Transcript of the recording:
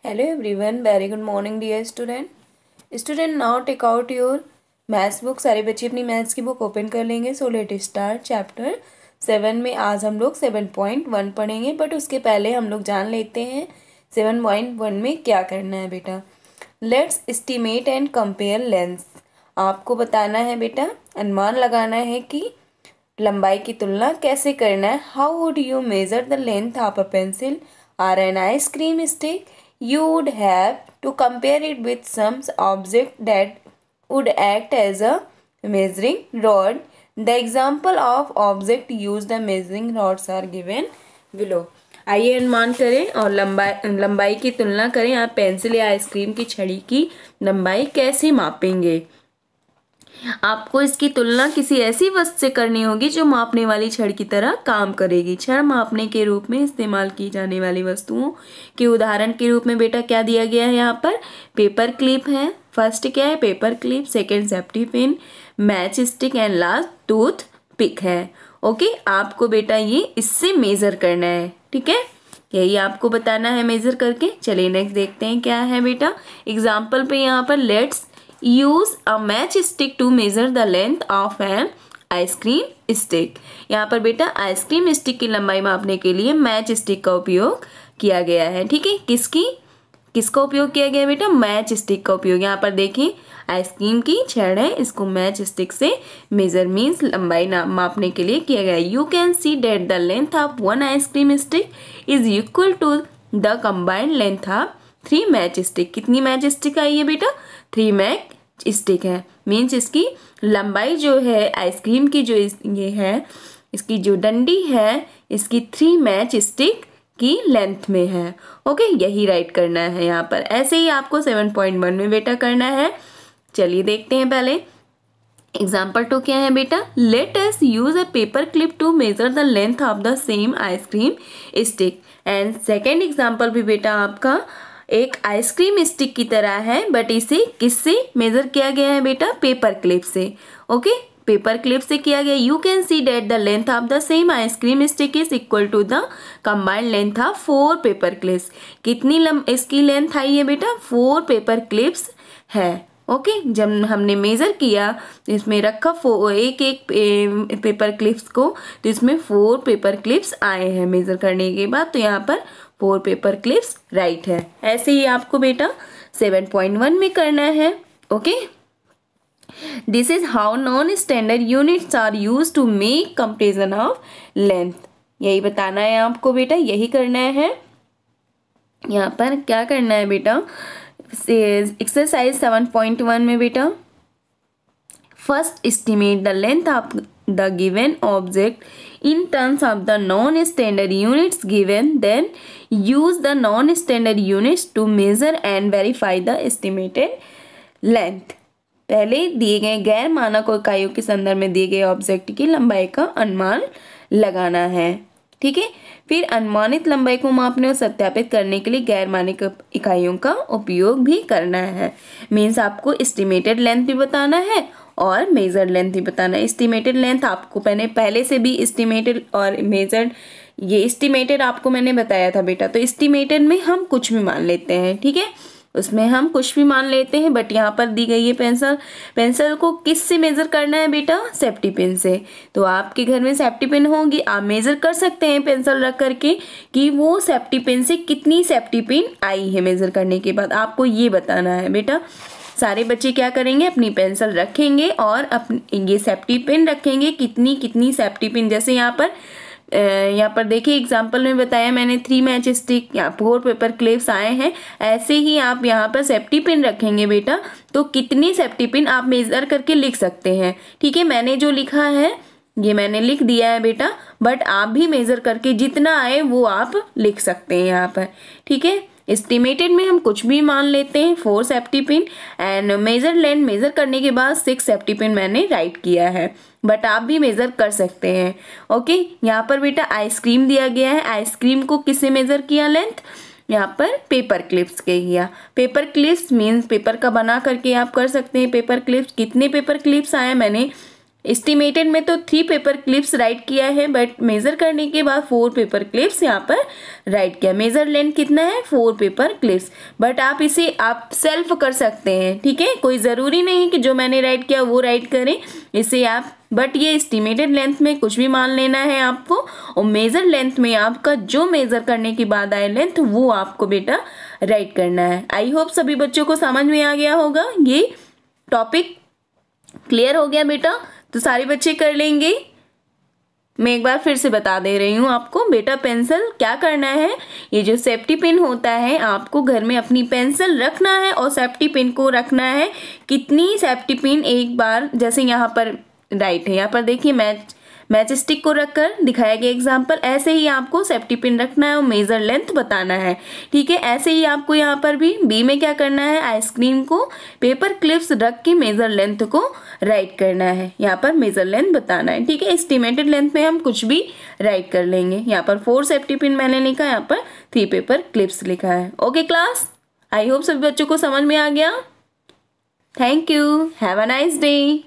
Hello everyone, very good morning dear student. Student now take out your maths book. सारे बच्चे अपनी maths की book open कर लेंगे. सो लेट स्टार्ट चैप्टर 7 में आज हम लोग 7.1 पढ़ेंगे. बट उसके पहले हम लोग जान लेते हैं 7.1 में क्या करना है बेटा. Let's estimate and compare length. आपको बताना है बेटा, अनुमान लगाना है कि लंबाई की तुलना कैसे करना है. How would you major the length of a pencil or an ice cream stick? You would have to compare it with some object that would act as a measuring rod. The example of object used the measuring rods are given below. आइए अनुमान करें और लंबाई की तुलना करें. आप pencil या आइसक्रीम की छड़ी की लंबाई कैसे मापेंगे. आपको इसकी तुलना किसी ऐसी वस्तु से करनी होगी जो मापने वाली छड़ की तरह काम करेगी. छड़ मापने के रूप में इस्तेमाल की जाने वाली वस्तुओं के उदाहरण के रूप में बेटा क्या दिया गया है. यहाँ पर पेपर क्लिप है. फर्स्ट क्या है, paper clip. Second safety pin, matchstick and last toothpick है. ओके, आपको बेटा ये इससे मेजर करना है. ठीक है, यही आपको बताना है मेजर करके. चलिए नेक्स्ट देखते हैं क्या है बेटा. एग्जाम्पल पे यहाँ पर let's use a matchstick to measure the length of an ice cream stick. यहाँ पर बेटा आइसक्रीम स्टिक की लंबाई मापने के लिए मैच स्टिक का उपयोग किया गया है. ठीक है, किसका उपयोग किया गया बेटा, मैच स्टिक का उपयोग. यहाँ पर देखिए आइसक्रीम की छड़ है, इसको मैच स्टिक से मेजर मीन्स लंबाई मापने के लिए किया गया है. You can see that the length of one ice cream stick is equal to the combined length of 3 matchstick. कितनी मैच स्टिक आई है बेटा, 3 मैच स्टिक है. मीन्स इसकी लंबाई जो है आइसक्रीम की जो ये है, इसकी जो डंडी है इसकी 3 मैच स्टिक की लेंथ में है. ओके, यही राइट करना है यहाँ पर. ऐसे ही आपको 7.1 में बेटा करना है. चलिए देखते हैं पहले. एग्जाम्पल 2 क्या है बेटा. Let us use a paper clip to measure the length of the same ice cream stick. And second example भी बेटा आपका एक आइसक्रीम स्टिक की तरह है, बट इसे किससे मेजर किया गया है बेटा, पेपर क्लिप से. ओके, पेपर क्लिप से किया गया. You can see that the length of the same ice cream stick is equal to the combined length of 4 paper clips. कितनी इसकी लेंथ आई है बेटा, 4 पेपर क्लिप्स है. ओके, जब हमने मेजर किया इसमें रखा एक पेपर क्लिप्स को, तो इसमें 4 पेपर क्लिप्स आए हैं मेजर करने के बाद. तो यहाँ पर 4 पेपर क्लिप्स राइट है. ऐसे ही आपको बेटा 7.1 में करना है. Okay, this is how non standard units are use to make comparison of length. यही बताना है आपको बेटा, यही करना है. यहाँ पर क्या करना है बेटा, एक्सरसाइज 7.1 में बेटा first estimate the length of the given object in terms of the non-standard units given, then use the non-standard units to measure and verify the estimated length. पहले दिए गए गैर मानक इकाइयों के संदर्भ में दिए गए ऑब्जेक्ट की लंबाई का अनुमान लगाना है. ठीक है, फिर अनुमानित लंबाई को मापने और सत्यापित करने के लिए गैर मानक इकाइयों का उपयोग भी करना है. मीन्स आपको एस्टिमेटेड लेंथ भी बताना है और मेजर्ड लेंथ ही बताना है. एस्टिमेटेड लेंथ आपको पहले से भी एस्टिमेटेड और मेजर्ड, ये एस्टिमेटेड आपको मैंने बताया था बेटा. तो एस्टिमेटेड में हम कुछ भी मान लेते हैं. ठीक है, उसमें हम कुछ भी मान लेते हैं. बट यहाँ पर दी गई है पेंसिल को किस से मेजर करना है बेटा, सेफ्टी पिन से. तो आपके घर में सेफ्टी पिन होगी, आप मेजर कर सकते हैं पेंसिल रख करके कि वो सेफ्टी पिन से कितनी सेफ्टी पिन आई है. मेजर करने के बाद आपको ये बताना है बेटा. सारे बच्चे क्या करेंगे, अपनी पेंसिल रखेंगे और अपनी ये सेफ्टी पिन रखेंगे, कितनी सेफ्टी पिन. जैसे यहाँ पर देखिए एग्जाम्पल में बताया मैंने 3 मैच स्टिक या 4 पेपर क्लिप्स आए हैं. ऐसे ही आप यहाँ पर सेफ्टी पिन रखेंगे बेटा, तो कितनी सेफ्टी पिन आप मेजर करके लिख सकते हैं. ठीक है, मैंने जो लिखा है ये मैंने लिख दिया है बेटा, बट आप भी मेजर करके जितना आए वो आप लिख सकते हैं यहाँ पर. ठीक है, एस्टिमेटेड में हम कुछ भी मान लेते हैं. 4 safety pin and measure length, measure करने के बाद 6 सेफ्टी पिन मैंने राइट किया है, बट आप भी मेजर कर सकते हैं. ओके, यहाँ पर बेटा आइसक्रीम दिया गया है. आइसक्रीम को किससे मेजर किया लेंथ, यहाँ पर पेपर क्लिप्स के किया. पेपर क्लिप्स मीन्स पेपर का बना करके आप कर सकते हैं. पेपर क्लिप्स कितने पेपर क्लिप्स आए, मैंने एस्टिमेटेड में तो 3 पेपर क्लिप्स राइट किया है, बट मेजर करने के बाद 4 पेपर क्लिप्स यहाँ पर राइट किया। मेजर लेंथ कितना है 4 पेपर क्लिप्स, बट आप इसे आप सेल्फ कर सकते हैं, ठीक है। कोई ज़रूरी नहीं कि जो मैंने राइट किया वो राइट करें, इसे आप, बट ये एस्टिमेटेड लेंथ में कुछ भी मान लेना है आपको, और मेजर लेंथ में आपका जो मेजर करने के बाद आए लेंथ वो आपको बेटा राइट करना है। आई होप सभी बच्चों को समझ में आ गया होगा, ये टॉपिक क्लियर हो गया बेटा, तो सारे बच्चे कर लेंगे। मैं एक बार फिर से बता दे रही हूँ आपको बेटा, पेंसिल क्या करना है, ये जो सेफ्टी पिन होता है आपको घर में अपनी पेंसिल रखना है, और सेफ्टी पिन को रखना है कितनी सेफ्टी पिन, एक बार जैसे यहाँ पर राइट है, यहाँ पर देखिए मैच स्टिक को रखकर दिखाया गया एग्जाम्पल, ऐसे ही आपको सेफ्टी पिन रखना है और मेजर लेंथ बताना है, ठीक है। ऐसे ही आपको यहाँ पर भी बी में क्या करना है, आइसक्रीम को पेपर क्लिप्स रख के मेजर लेंथ को राइट करना है, यहाँ पर मेजर लेंथ बताना है, ठीक है। एस्टिमेटेड लेंथ में हम कुछ भी राइट कर लेंगे। यहाँ पर 4 सेफ्टी पिन मैंने लिखा है, यहाँ पर 3 पेपर क्लिप्स लिखा है। ओके क्लास, आई होप सभी बच्चों को समझ में आ गया। Thank you, have a nice day.